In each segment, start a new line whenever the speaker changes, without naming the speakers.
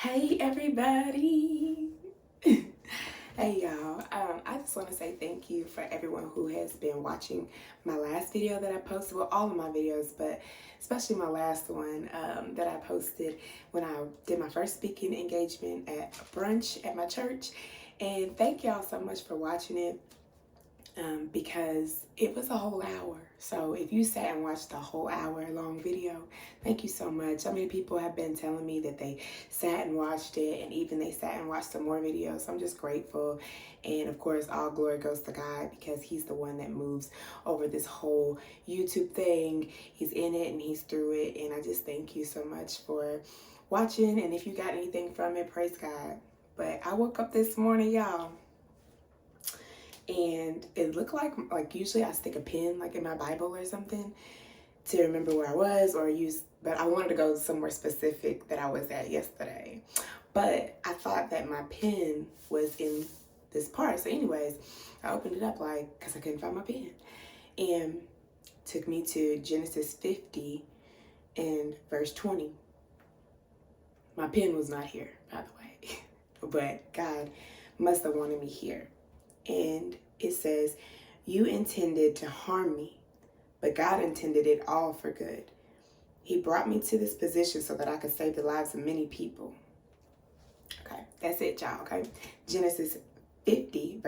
Hey everybody! Hey y'all, I just want to say thank you for everyone who has been watching my last video that I posted, well all of my videos, but especially my last one that I posted when I did my first speaking engagement at a brunch at my church. And thank y'all so much for watching it. Because it was a whole hour. So if you sat and watched the whole hour long video, thank you so much. So many people have been telling me that they sat and watched it, and even they sat and watched some more videos. So I'm just grateful. And of course, all glory goes to God because he's the one that moves over this whole YouTube thing. He's in it and he's through it. And I just thank you so much for watching. And if you got anything from it, praise God. But I woke up this morning, y'all, and it looked like usually I stick a pin like in my Bible or something to remember where I was or use, but I wanted to go somewhere specific that I was at yesterday. But I thought that my pin was in this part. So anyways, I opened it up because I couldn't find my pin, and took me to Genesis 50 and verse 20. My pin was not here, by the way, but God must have wanted me here. And it says, "You intended to harm me, but God intended it all for good. He brought me to this position so that I could save the lives of many people." Okay, that's it, y'all. Okay, Genesis 50,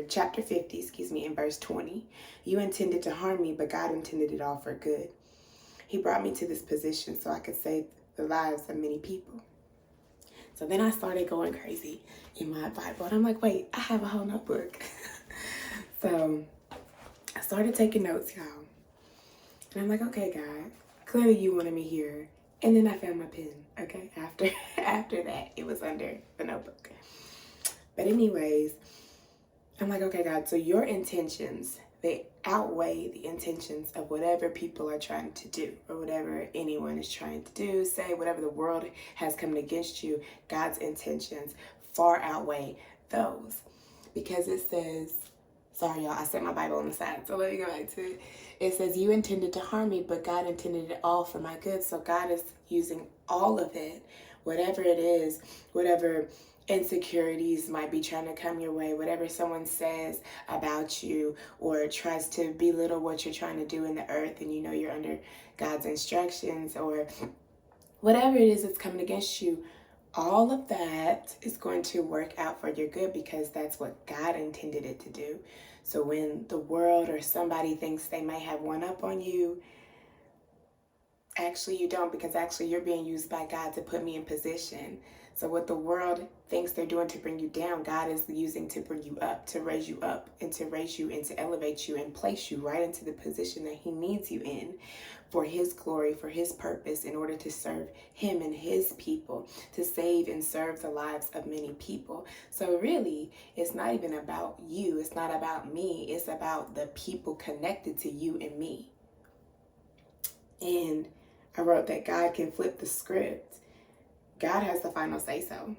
chapter 50, in verse 20. "You intended to harm me, but God intended it all for good. He brought me to this position so I could save the lives of many people." So then I started going crazy in my Bible, and I'm like, wait, I have a whole notebook. So I started taking notes, y'all. And I'm like, okay, God, clearly you wanted me here. And then I found my pen, okay? After that, it was under the notebook. But anyways, I'm like, okay, God, so your intentions, they outweigh the intentions of whatever people are trying to do or whatever anyone is trying to do, say, whatever the world has come against you. God's intentions far outweigh those. Because it says, sorry, y'all, I set my Bible on the side, so let me go back to it. It says, "You intended to harm me, but God intended it all for my good." So God is using all of it, whatever it is, whatever insecurities might be trying to come your way, whatever someone says about you or tries to belittle what you're trying to do in the earth, and you know you're under God's instructions, or whatever it is that's coming against you, all of that is going to work out for your good because that's what God intended it to do. So when the world or somebody thinks they may have one up on you, actually you don't, because actually you're being used by God to put me in position. So what the world thinks they're doing to bring you down, God is using to bring you up, to raise you up, and to raise you and to elevate you and place you right into the position that he needs you in for his glory, for his purpose, in order to serve him and his people, to save and serve the lives of many people. So really, it's not even about you. It's not about me. It's about the people connected to you and me. And I wrote that God can flip the script. God has the final say-so.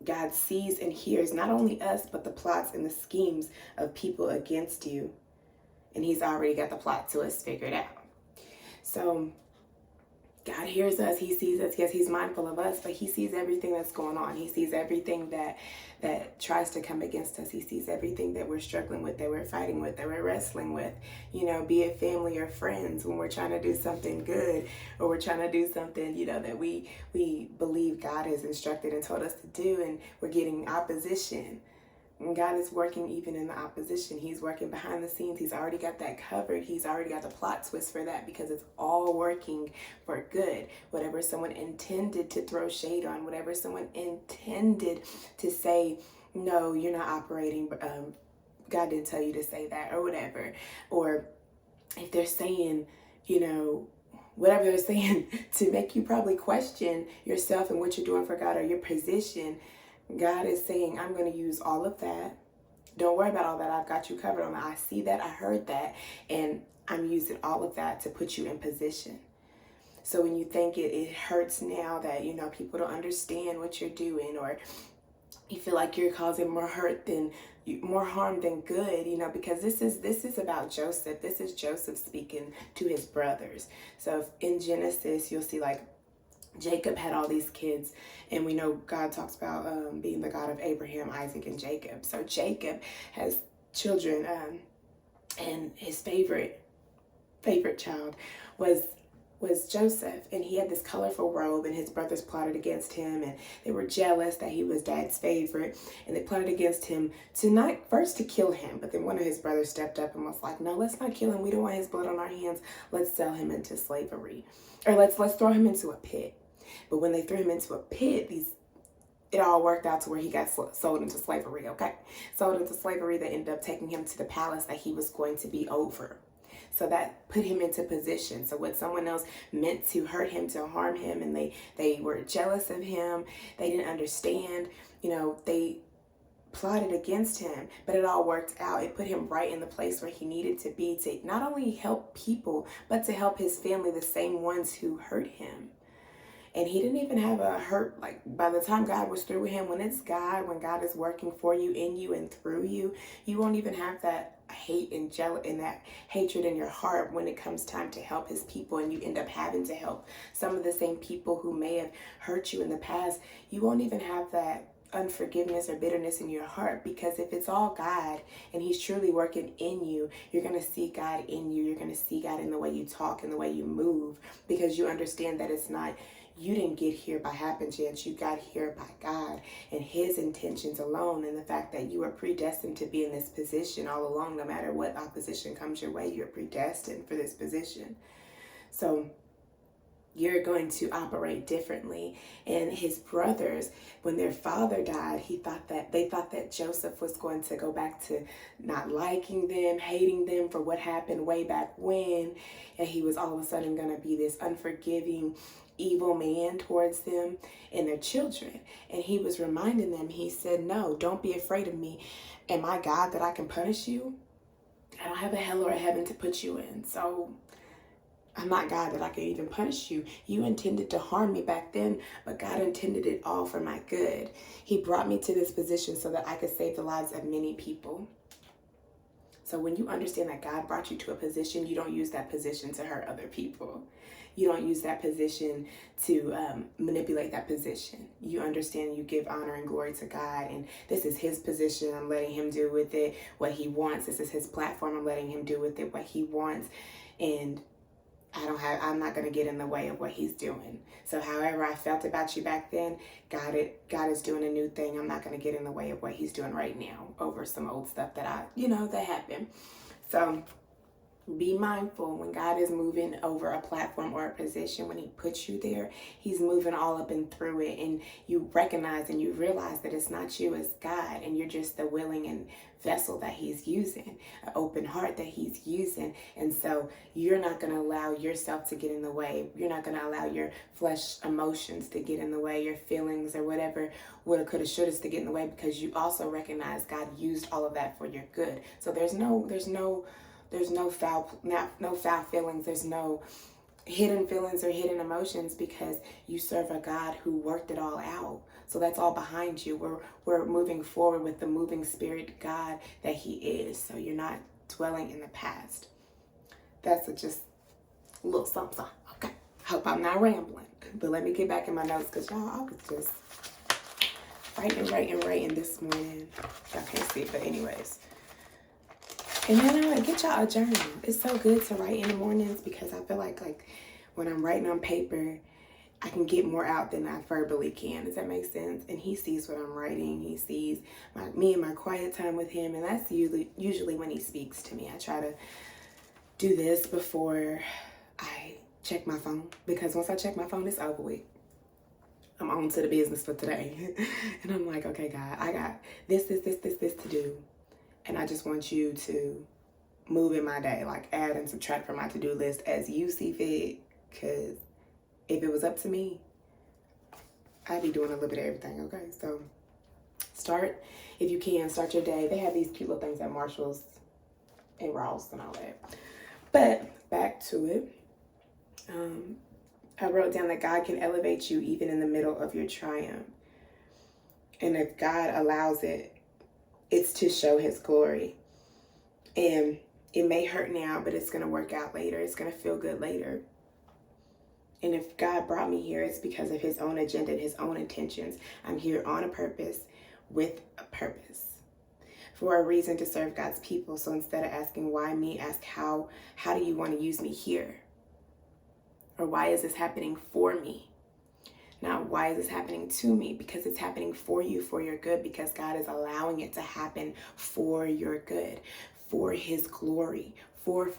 God sees and hears not only us, but the plots and the schemes of people against you. And he's already got the plot to us figured out. So God hears us, he sees us. Yes, he's mindful of us, but he sees everything that's going on. He sees everything that tries to come against us. He sees everything that we're struggling with, that we're fighting with, that we're wrestling with, be it family or friends, when we're trying to do something good, or we're trying to do something, that we believe God has instructed and told us to do, and we're getting opposition. And God is working even in the opposition. He's working behind the scenes. He's already got that covered. He's already got the plot twist for that, because it's all working for good. Whatever someone intended to throw shade on, whatever someone intended to say, no, you're not operating, God didn't tell you to say that, or whatever. Or if they're saying, whatever they're saying to make you probably question yourself and what you're doing for God or your position, God is saying, I'm going to use all of that. Don't worry about all that. I've got you covered on that. I see that. I heard that. And I'm using all of that to put you in position. So when you think it hurts now that, people don't understand what you're doing, or you feel like you're causing more harm than good, because this is about Joseph. This is Joseph speaking to his brothers. So in Genesis, you'll see Jacob had all these kids, and we know God talks about being the God of Abraham, Isaac, and Jacob. So Jacob has children, and his favorite child was Joseph, and he had this colorful robe, and his brothers plotted against him, and they were jealous that he was dad's favorite, and they plotted against him to not first to kill him, but then one of his brothers stepped up and was like, no, let's not kill him, we don't want his blood on our hands, let's sell him into slavery, or let's throw him into a pit. But when they threw him into a pit, it all worked out to where he got sold into slavery, okay? Sold into slavery that ended up taking him to the palace that he was going to be over. So that put him into position. So what someone else meant to hurt him, to harm him, and they were jealous of him, they didn't understand, they plotted against him, but it all worked out. It put him right in the place where he needed to be, to not only help people, but to help his family, the same ones who hurt him. And he didn't even have a hurt, like by the time God was through with him, when it's God, when God is working for you, in you, and through you, you won't even have that hate and jealous and that hatred in your heart when it comes time to help his people, and you end up having to help some of the same people who may have hurt you in the past. You won't even have that unforgiveness or bitterness in your heart, because if it's all God and he's truly working in you, you're going to see God in you. You're going to see God in the way you talk and the way you move, because you understand that it's not, you didn't get here by happen chance. You got here by God and his intentions alone, and the fact that you are predestined to be in this position all along. No matter what opposition comes your way, you're predestined for this position. So you're going to operate differently. And his brothers, when their father died, they thought that Joseph was going to go back to not liking them, hating them for what happened way back when, and he was all of a sudden going to be this unforgiving, evil man towards them and their children. And he was reminding them, he said, no, don't be afraid of me. Am I God that I can punish you? I don't have a hell or a heaven to put you in. So I'm not God that I can even punish you. You intended to harm me back then, but God intended it all for my good. He brought me to this position so that I could save the lives of many people. So when you understand that God brought you to a position, you don't use that position to hurt other people. You don't use that position to manipulate that position. You understand, you give honor and glory to God, and this is his position. I'm letting him do with it what he wants. This is his platform. I'm letting him do with it what he wants. And I'm not going to get in the way of what he's doing. So however I felt about you back then, God is doing a new thing. I'm not going to get in the way of what he's doing right now over some old stuff that that happened. So be mindful when God is moving over a platform or a position. When he puts you there, he's moving all up and through it, and you recognize and you realize that it's not you, it's God, and you're just the willing and vessel that he's using, an open heart that he's using. And so you're not going to allow yourself to get in the way. You're not going to allow your flesh emotions to get in the way, your feelings or whatever woulda, coulda, shouldas to get in the way, because you also recognize God used all of that for your good. So there's no foul feelings. There's no hidden feelings or hidden emotions, because you serve a God who worked it all out. So that's all behind you. We're moving forward with the moving spirit God that he is. So you're not dwelling in the past. That's just a little something. Okay. Hope I'm not rambling. But let me get back in my notes, because y'all, I was just writing this morning. Y'all can't see it, but anyways. And then get y'all a journal. It's so good to write in the mornings, because I feel like when I'm writing on paper, I can get more out than I verbally can. Does that make sense? And he sees what I'm writing. He sees me and my quiet time with him, and that's usually when he speaks to me. I try to do this before I check my phone, because once I check my phone, it's over with. I'm on to the business for today. And I'm like, okay, God, I got this to do. And I just want you to move in my day, like add and subtract from my to-do list as you see fit. Because if it was up to me, I'd be doing a little bit of everything, okay? So if you can, start your day. They have these cute little things at Marshall's and Ross and all that. But back to it. I wrote down that God can elevate you even in the middle of your triumph. And if God allows it, it's to show his glory. And it may hurt now, but it's going to work out later. It's going to feel good later. And if God brought me here, it's because of his own agenda and his own intentions. I'm here on a purpose, with a purpose, for a reason to serve God's people. So instead of asking why me, ask how do you want to use me here? Or why is this happening for me? Now, why is this happening to me? Because it's happening for you, for your good, because God is allowing it to happen for your good, for his glory, for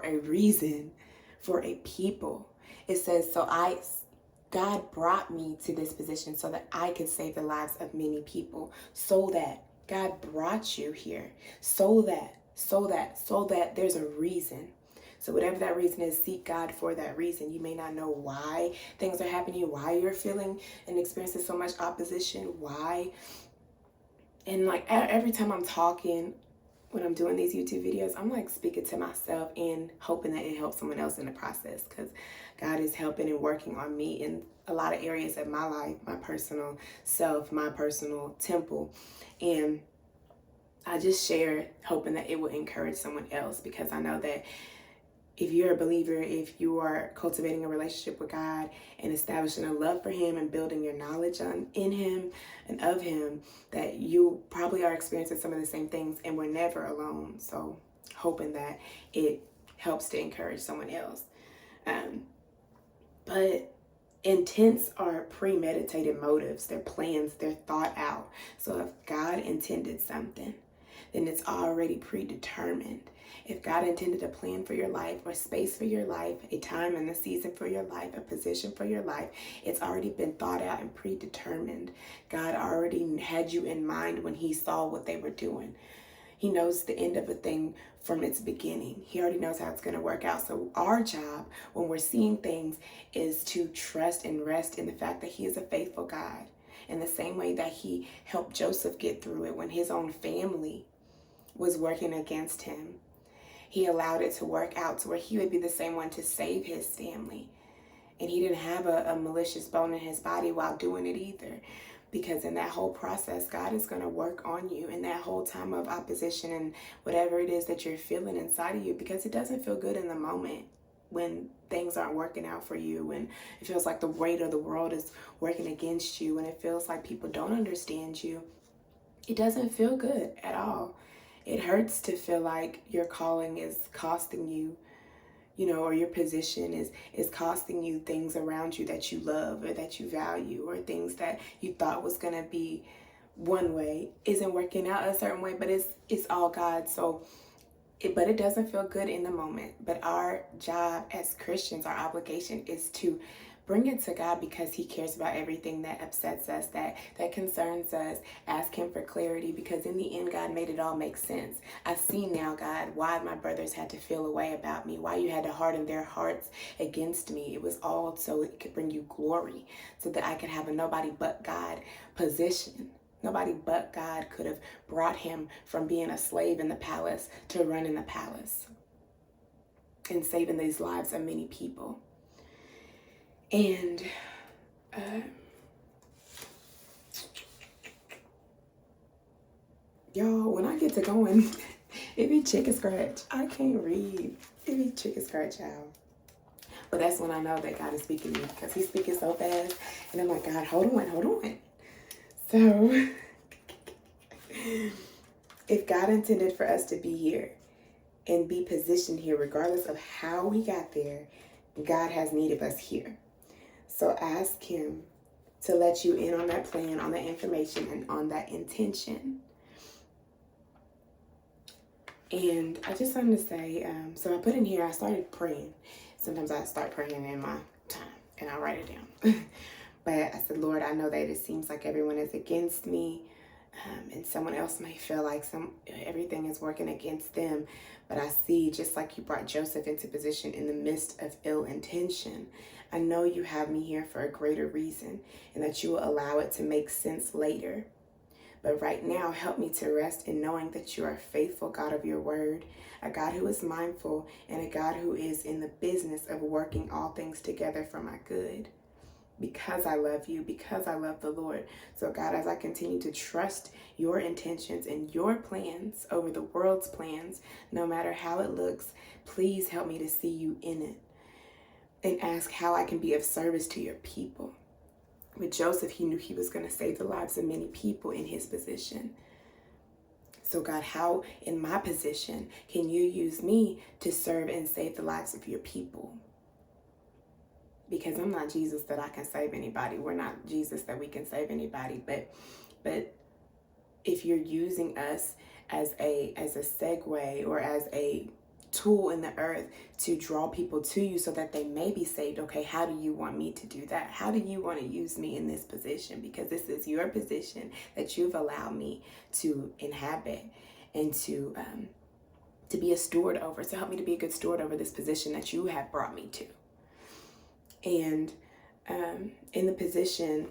a reason, for a people. It says, God brought me to this position so that I could save the lives of many people. So that God brought you here, so that there's a reason. So whatever that reason is, seek God for that reason. You may not know why things are happening, why you're feeling and experiencing so much opposition, why. And like every time I'm talking, when I'm doing these YouTube videos, I'm like speaking to myself and hoping that it helps someone else in the process, because God is helping and working on me in a lot of areas of my life, my personal self, my personal temple. And I just share hoping that it will encourage someone else, because I know that if you're a believer, if you are cultivating a relationship with God and establishing a love for him and building your knowledge in him and of him, that you probably are experiencing some of the same things, and we're never alone. So hoping that it helps to encourage someone else. But intents are premeditated motives. They're plans. They're thought out. So if God intended something, then it's already predetermined. If God intended a plan for your life, or space for your life, a time and a season for your life, a position for your life, it's already been thought out and predetermined. God already had you in mind when he saw what they were doing. He knows the end of a thing from its beginning. He already knows how it's going to work out. So our job when we're seeing things is to trust and rest in the fact that he is a faithful God. In the same way that he helped Joseph get through it when his own family was working against him. He allowed it to work out to where he would be the same one to save his family. And he didn't have a malicious bone in his body while doing it either. Because in that whole process, God is going to work on you in that whole time of opposition and whatever it is that you're feeling inside of you. Because it doesn't feel good in the moment when things aren't working out for you, when it feels like the weight of the world is working against you, when it feels like people don't understand you. It doesn't feel good at all. It hurts to feel like your calling is costing you, or your position is costing you things around you that you love or that you value, or things that you thought was going to be one way isn't working out a certain way, but it's all God. But it doesn't feel good in the moment. But our job as Christians, our obligation is to bring it to God, because he cares about everything that upsets us, that concerns us. Ask him for clarity, because in the end, God made it all make sense. I see now, God, why my brothers had to feel a way about me, why you had to harden their hearts against me. It was all so it could bring you glory, so that I could have a nobody but God position. Nobody but God could have brought him from being a slave in the palace to running the palace and saving these lives of many people. And y'all, when I get to going, it be chicken scratch. I can't read. It be chicken scratch, y'all. But that's when I know that God is speaking to me, because he's speaking so fast. And I'm like, God, hold on. So, if God intended for us to be here and be positioned here, regardless of how we got there, God has need of us here. So ask him to let you in on that plan, on that information, and on that intention. And I just wanted to say, so I put in here, I started praying. Sometimes I start praying in my time and I write it down. But I said, Lord, I know that it seems like everyone is against me. And someone else may feel like everything is working against them. But I see, just like you brought Joseph into position in the midst of ill intention, I know you have me here for a greater reason, and that you will allow it to make sense later. But right now, help me to rest in knowing that you are a faithful God of your word, a God who is mindful, and a God who is in the business of working all things together for my good. Because I love you, because I love the Lord. So God, as I continue to trust your intentions and your plans over the world's plans, no matter how it looks, please help me to see you in it. and ask how I can be of service to your people. With Joseph, he knew he was going to save the lives of many people in his position. So God, how in my position can you use me to serve and save the lives of your people? Because I'm not Jesus that I can save anybody. We're not Jesus that we can save anybody. But if you're using us as a segue or as a tool in the earth to draw people to you so that they may be saved, okay, how do you want me to do that? How do you want to use me in this position? Because this is your position that you've allowed me to inhabit and to be a steward over. So help me to be a good steward over this position that you have brought me to. And in the position,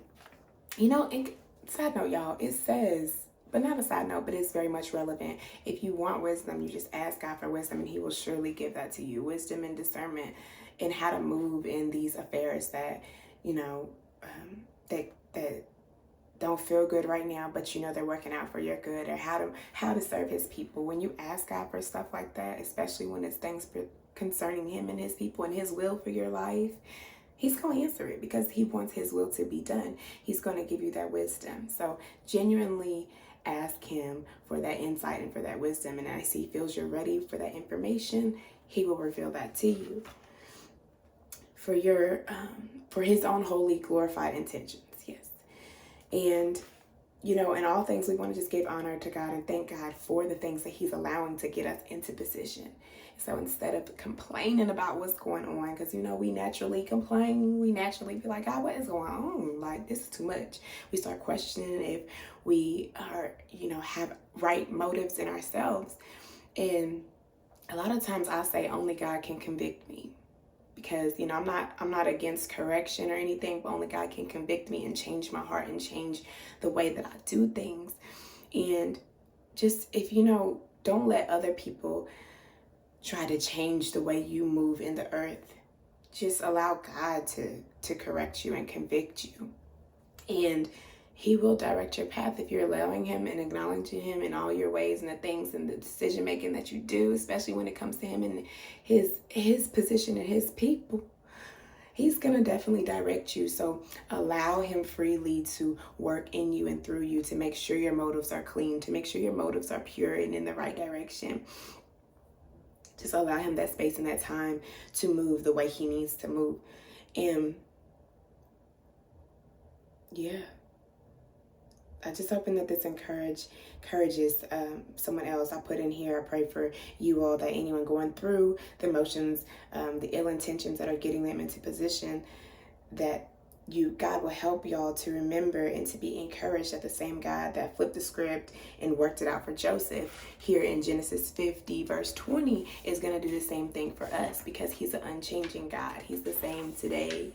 side note, y'all, it says, but not a side note, but it's very much relevant. If you want wisdom, you just ask God for wisdom and he will surely give that to you. Wisdom and discernment in how to move in these affairs that, that don't feel good right now, but they're working out for your good, or how to serve his people. When you ask God for stuff like that, especially when it's things concerning him and his people and his will for your life, he's going to answer it because he wants his will to be done. He's going to give you that wisdom. So genuinely ask him for that insight and for that wisdom. And as he feels you're ready for that information, he will reveal that to you for for his own holy, glorified intentions. Yes. And, in all things, we want to just give honor to God and thank God for the things that he's allowing to get us into position. So instead of complaining about what's going on, because, we naturally complain, we naturally be like, God, what is going on? Like, this is too much. We start questioning if we are, have right motives in ourselves. And a lot of times I say only God can convict me. Because, I'm not against correction or anything, but only God can convict me and change my heart and change the way that I do things. And just, if don't let other people try to change the way you move in the earth. Just allow God to correct you and convict you. And he will direct your path if you're allowing him and acknowledging him in all your ways and the things and the decision making that you do, especially when it comes to him and his position and his people. He's going to definitely direct you. So allow him freely to work in you and through you to make sure your motives are clean, to make sure your motives are pure and in the right direction. Just allow him that space and that time to move the way he needs to move. And yeah, I just hoping that this encourages someone else. I put in here, I pray for you all, that anyone going through the motions, the ill intentions that are getting them into position, that God will help y'all to remember and to be encouraged that the same God that flipped the script and worked it out for Joseph here in Genesis 50 verse 20 is going to do the same thing for us, because he's an unchanging God. He's the same today,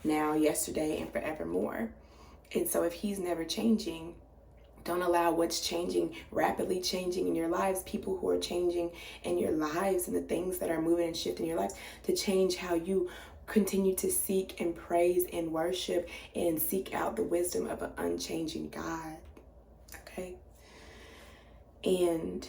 now, yesterday, and forevermore. And so if he's never changing, don't allow what's changing, rapidly changing in your lives, people who are changing in your lives and the things that are moving and shifting your lives, to change how you continue to seek and praise and worship and seek out the wisdom of an unchanging God. Okay? And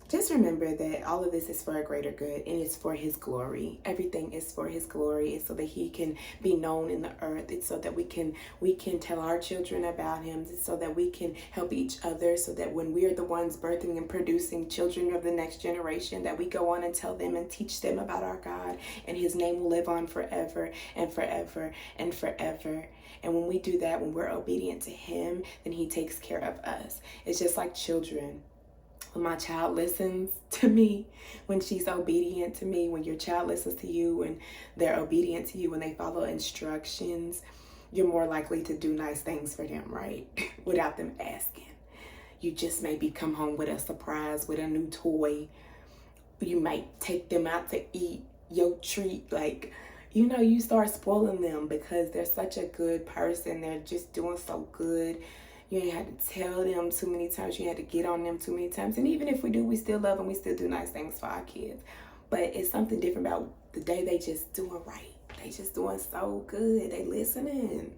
just remember that all of this is for a greater good, and it's for his glory. Everything is for his glory. It's so that he can be known in the earth. It's so that we can tell our children about him. It's so that we can help each other, so that when we are the ones birthing and producing children of the next generation, that we go on and tell them and teach them about our God, and his name will live on forever and forever and forever. And when we do that, when we're obedient to him, then he takes care of us. It's just like children. When my child listens to me, when she's obedient to me, when your child listens to you and they're obedient to you, when they follow instructions, you're more likely to do nice things for them, right? Without them asking. You just maybe come home with a surprise, with a new toy. You might take them out to eat your treat. Like, you start spoiling them because they're such a good person. They're just doing so good. You ain't had to tell them too many times. You had to get on them too many times. And even if we do, we still love them. We still do nice things for our kids. But it's something different about the day they just doing right. They just doing so good. They listening.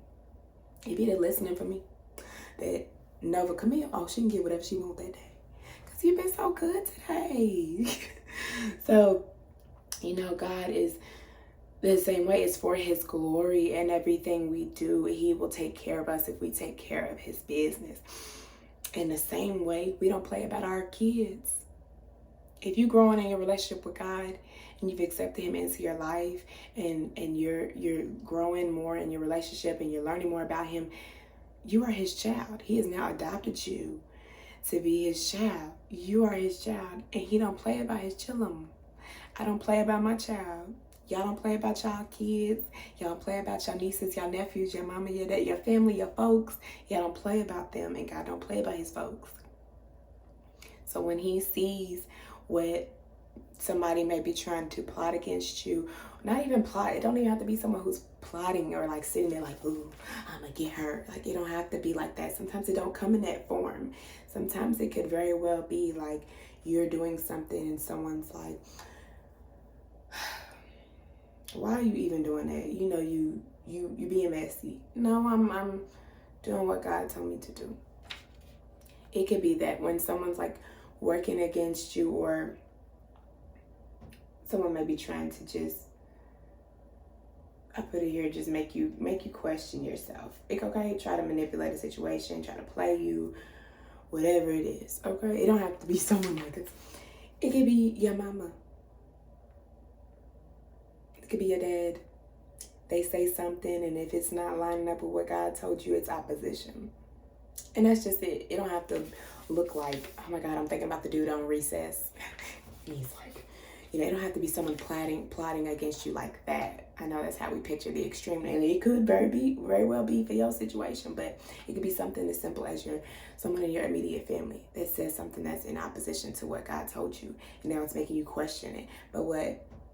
If they're listening for me, that Nova, come here. Oh, she can get whatever she want that day. Because you've been so good today. So, God is The same way, it's for his glory, and everything we do, he will take care of us if we take care of his business. In the same way, we don't play about our kids. If you're growing in your relationship with God and you've accepted him into your life, and you're growing more in your relationship and you're learning more about him, you are his child. He has now adopted you to be his child. You are his child, and he don't play about his children. I don't play about my child. Y'all don't play about y'all kids. Y'all don't play about your nieces, your nephews, your mama, your dad, your family, your folks. Y'all don't play about them, and God don't play about his folks. So when he sees what somebody may be trying to plot against you, not even plot, it don't even have to be someone who's plotting or like sitting there like, ooh, I'm gonna get hurt. Like, it don't have to be like that. Sometimes it don't come in that form. Sometimes it could very well be like you're doing something and someone's like, why are you even doing that? You know, you being messy. No, I'm doing what God told me to do. It could be that when someone's like working against you, or someone may be trying to just, I put it here, just make you question yourself. It's okay, try to manipulate a situation, try to play you, whatever it is. Okay, it don't have to be someone like this. It could be your mama. It could be your dad. They say something, and if it's not lining up with what God told you, it's opposition. And that's just it. It don't have to look like, oh my God, I'm thinking about the dude on Recess. He's like, you know, it don't have to be someone plotting against you like that. I know that's how we picture the extreme, and it could very well be for your situation, but it could be something as simple as someone in your immediate family that says something that's in opposition to what God told you, and now it's making you question it. But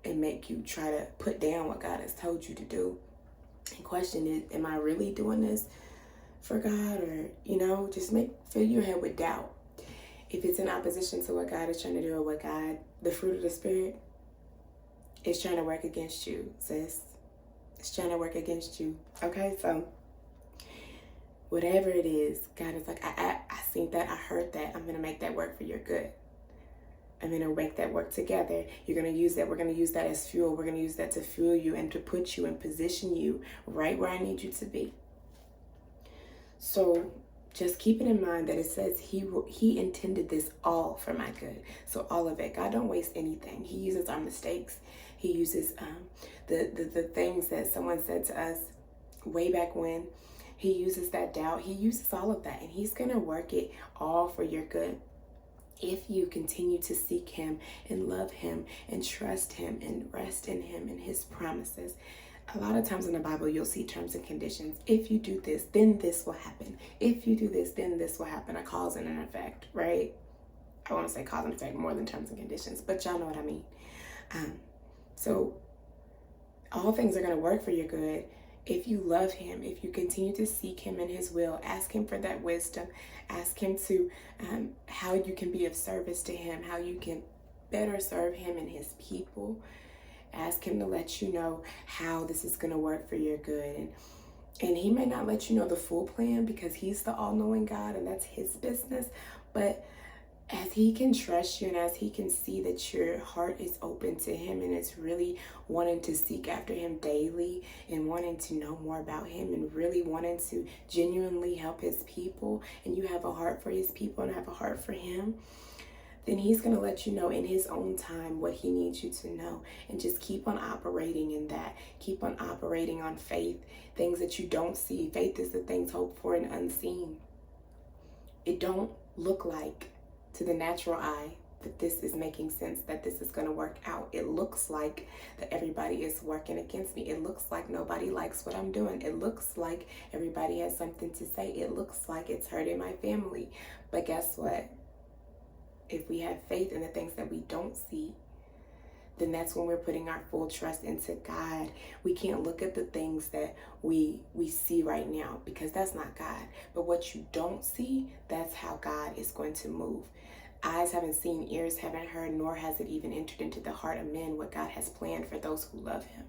it make you try to put down what God has told you to do and question it. Am I really doing this for God? Or, you know, just fill your head with doubt. If it's in opposition to what God is trying to do, or what God, the fruit of the Spirit, is trying to work against you, sis. It's trying to work against you. Okay, so whatever it is, God is like, I seen that, I heard that. I'm going to make that work for your good. I'm going to make that work together. You're going to use that. We're going to use that as fuel. We're going to use that to fuel you and to put you and position you right where I need you to be. So just keep it in mind that it says he intended this all for my good. So all of it. God don't waste anything. He uses our mistakes. He uses the things that someone said to us way back when. He uses that doubt. He uses all of that, and he's going to work it all for your good. If you continue to seek him and love him and trust him and rest in him and his promises. A lot of times in the Bible, you'll see terms and conditions. If you do this, then this will happen. If you do this, then this will happen. A cause and an effect, right? I want to say cause and effect more than terms and conditions, but y'all know what I mean. So all things are going to work for your good if you love him, if you continue to seek him in his will. Ask him for that wisdom. Ask him to how you can be of service to him, how you can better serve him and his people. Ask him to let you know how this is going to work for your good. And he may not let you know the full plan, because he's the all-knowing God and that's his business. But as he can trust you, and as he can see that your heart is open to him and it's really wanting to seek after him daily and wanting to know more about him and really wanting to genuinely help his people, and you have a heart for his people and have a heart for him, then he's going to let you know in his own time what he needs you to know. And just keep on operating in that. Keep on operating on faith, things that you don't see. Faith is the things hoped for and unseen. It don't look like to the natural eye that this is making sense, that this is going to work out. It looks like that everybody is working against me. It looks like nobody likes what I'm doing. It looks like everybody has something to say. It looks like it's hurting my family. But guess what? If we have faith in the things that we don't see, then that's when we're putting our full trust into God. We can't look at the things that we see right now, because that's not God. But what you don't see, that's how God is going to move. Eyes haven't seen, ears haven't heard, nor has it even entered into the heart of men what God has planned for those who love him.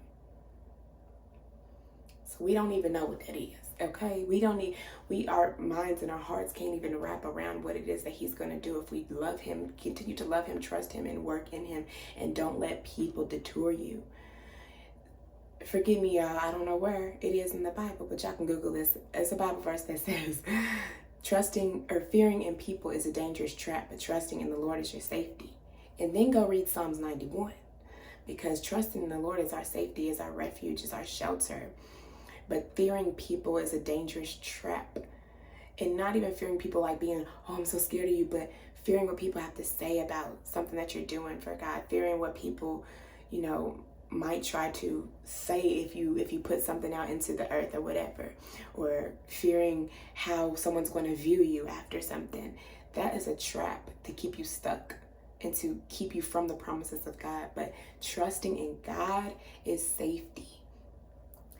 So we don't even know what that is, okay? Our minds and our hearts can't even wrap around what it is that he's going to do if we love him, continue to love him, trust him, and work in him, and don't let people detour you. forgive me, y'all, I don't know where it is in the Bible, but y'all can Google this. It's a Bible verse that says, trusting or fearing in people is a dangerous trap, but trusting in the Lord is your safety. And then go read Psalms 91, because trusting in the Lord is our safety, is our refuge, is our shelter. But fearing people is a dangerous trap. And not even fearing people like being, oh, I'm so scared of you, but fearing what people have to say about something that you're doing for God. Fearing what people, might try to say if you put something out into the earth or whatever. Or fearing how someone's going to view you after something. That is a trap to keep you stuck and to keep you from the promises of God. But trusting in God is safety.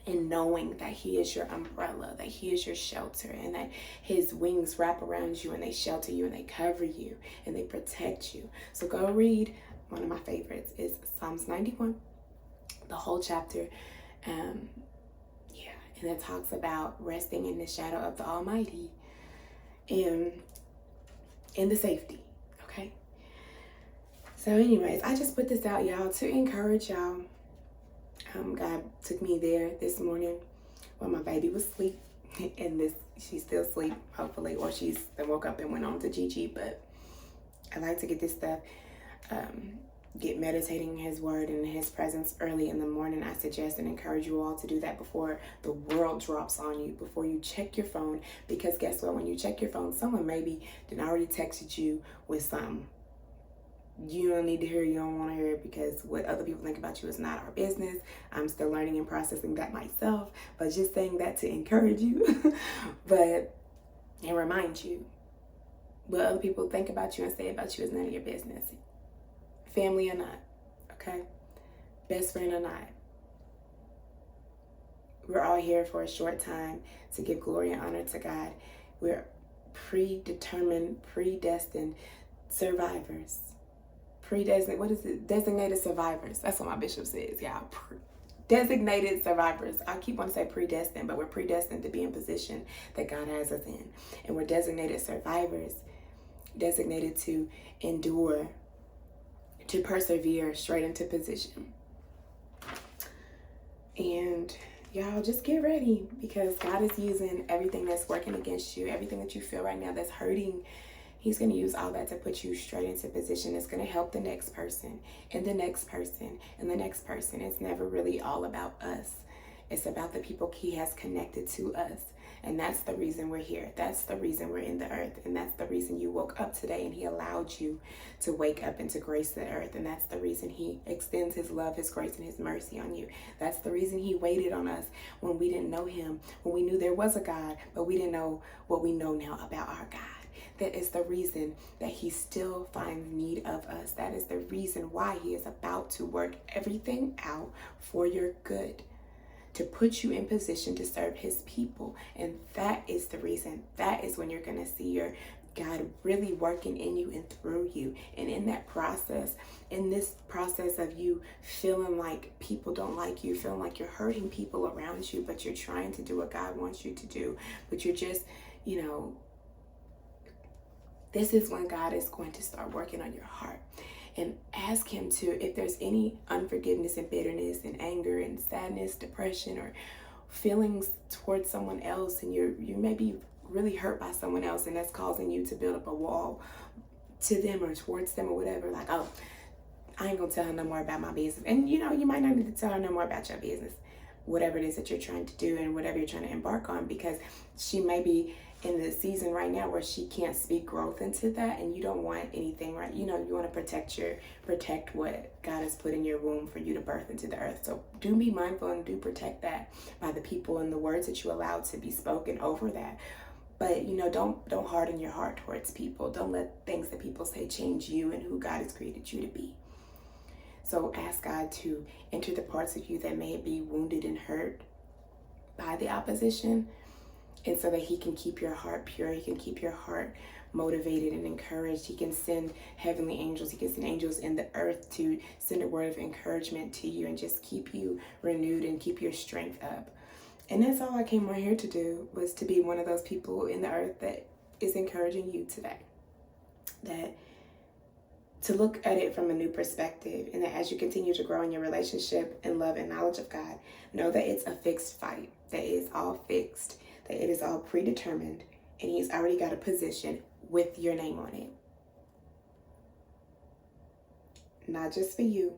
And knowing that He is your umbrella, that He is your shelter, and that His wings wrap around you and they shelter you and they cover you and they protect you. So go read, one of my favorites is Psalms 91, the whole chapter. And it talks about resting in the shadow of the Almighty and in the safety, okay? So anyways, I just put this out, y'all, to encourage y'all. God took me there this morning when my baby was asleep, and she's still asleep, hopefully, or she's then woke up and went on to Gigi. But I like to get this stuff, get meditating His word and His presence early in the morning. I suggest and encourage you all to do that before the world drops on you, before you check your phone, because guess what? When you check your phone, someone maybe did already texted you with something. You don't need to hear it, you don't want to hear it, because what other people think about you is not our business. I'm still learning and processing that myself, but just saying that to encourage you and remind you what other people think about you and say about you is none of your business. Family or not, okay? Best friend or not. We're all here for a short time to give glory and honor to God. We're predetermined, predestined survivors. Designated survivors. That's what my bishop says, y'all. Designated survivors. I keep wanting to say predestined, but we're predestined to be in position that God has us in. And we're designated survivors, designated to endure, to persevere straight into position. And y'all just get ready, because God is using everything that's working against you, everything that you feel right now that's hurting. He's going to use all that to put you straight into position. It's going to help the next person and the next person and the next person. It's never really all about us. It's about the people He has connected to us. And that's the reason we're here. That's the reason we're in the earth. And that's the reason you woke up today and He allowed you to wake up and to grace the earth. And that's the reason He extends His love, His grace, and His mercy on you. That's the reason He waited on us when we didn't know Him, when we knew there was a God, but we didn't know what we know now about our God. That is the reason that He still finds need of us. That is the reason why He is about to work everything out for your good, to put you in position to serve His people. And that is the reason. That is when you're going to see your God really working in you and through you. And in that process, in this process of you feeling like people don't like you, feeling like you're hurting people around you, but you're trying to do what God wants you to do, but you're just, this is when God is going to start working on your heart. And ask Him to, if there's any unforgiveness and bitterness and anger and sadness, depression, or feelings towards someone else, and you may be really hurt by someone else, and that's causing you to build up a wall to them or towards them or whatever, like, oh, I ain't gonna tell her no more about my business. And you might not need to tell her no more about your business, whatever it is that you're trying to do and whatever you're trying to embark on, because she may be in the season right now where she can't speak growth into that, and you don't want anything, right? You want to protect what God has put in your womb for you to birth into the earth. So do be mindful and do protect that by the people and the words that you allow to be spoken over that. But don't harden your heart towards people. Don't let things that people say change you and who God has created you to be. So ask God to enter the parts of you that may be wounded and hurt by the opposition, and so that He can keep your heart pure. He can keep your heart motivated and encouraged. He can send heavenly angels. He can send angels in the earth to send a word of encouragement to you and just keep you renewed and keep your strength up. And that's all I came on here to do, was to be one of those people in the earth that is encouraging you today. That to look at it from a new perspective, and that as you continue to grow in your relationship and love and knowledge of God, know that it's a fixed fight, that it is all fixed, that it is all predetermined, and He's already got a position with your name on it. Not just for you,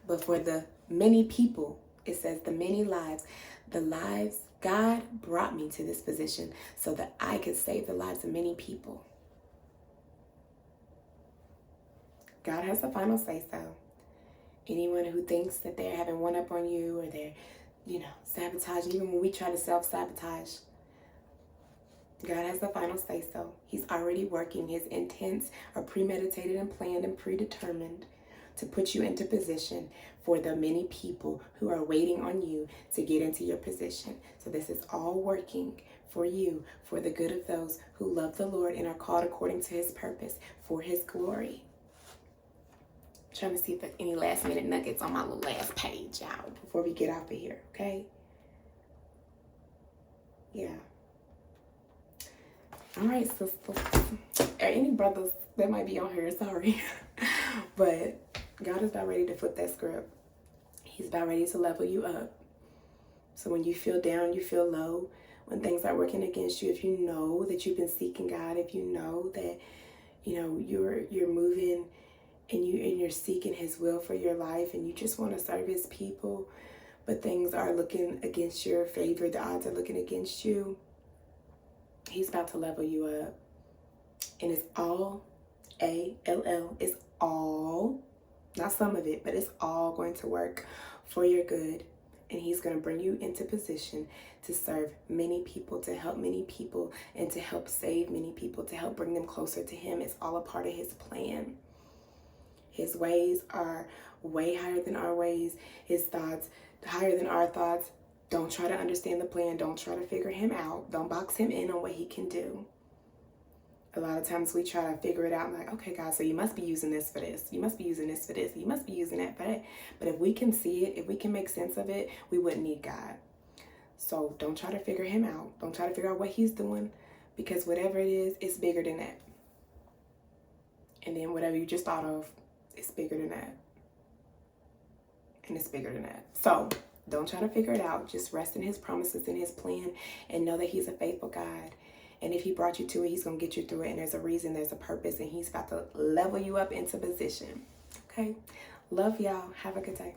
but for the many people. It says the many lives. The lives, God brought me to this position so that I could save the lives of many people. God has the final say so. Anyone who thinks that they're having one up on you, or they're, sabotaging, even when we try to self-sabotage, God has the final say so. He's already working. His intents are premeditated and planned and predetermined to put you into position for the many people who are waiting on you to get into your position. So this is all working for you, for the good of those who love the Lord and are called according to His purpose, for His glory. I'm trying to see if there's any last minute nuggets on my little last page, y'all, before we get off of here, okay? Yeah. All right, sisters. Or any brothers that might be on here, sorry. But God is about ready to flip that script. He's about ready to level you up. So when you feel down, you feel low, when things are working against you, if you know that you've been seeking God, if you know that, you're moving and you're seeking His will for your life, and you just want to serve His people, but things are looking against your favor, the odds are looking against you, He's about to level you up. And it's all, A-L-L, it's all, not some of it, but it's all going to work for your good. And He's going to bring you into position to serve many people, to help many people, and to help save many people, to help bring them closer to Him. It's all a part of His plan. His ways are way higher than our ways. His thoughts higher than our thoughts. Don't try to understand the plan. Don't try to figure Him out. Don't box Him in on what He can do. A lot of times we try to figure it out, like, okay, God, so you must be using this for this. You must be using this for this. You must be using that for that. But if we can see it, if we can make sense of it, we wouldn't need God. So don't try to figure Him out. Don't try to figure out what He's doing, because whatever it is, it's bigger than that. And then whatever you just thought of, it's bigger than that. And it's bigger than that. So don't try to figure it out. Just rest in His promises and His plan, and know that He's a faithful God. And if He brought you to it, He's going to get you through it. And there's a reason, there's a purpose, and He's about to level you up into position. Okay? Love y'all. Have a good day.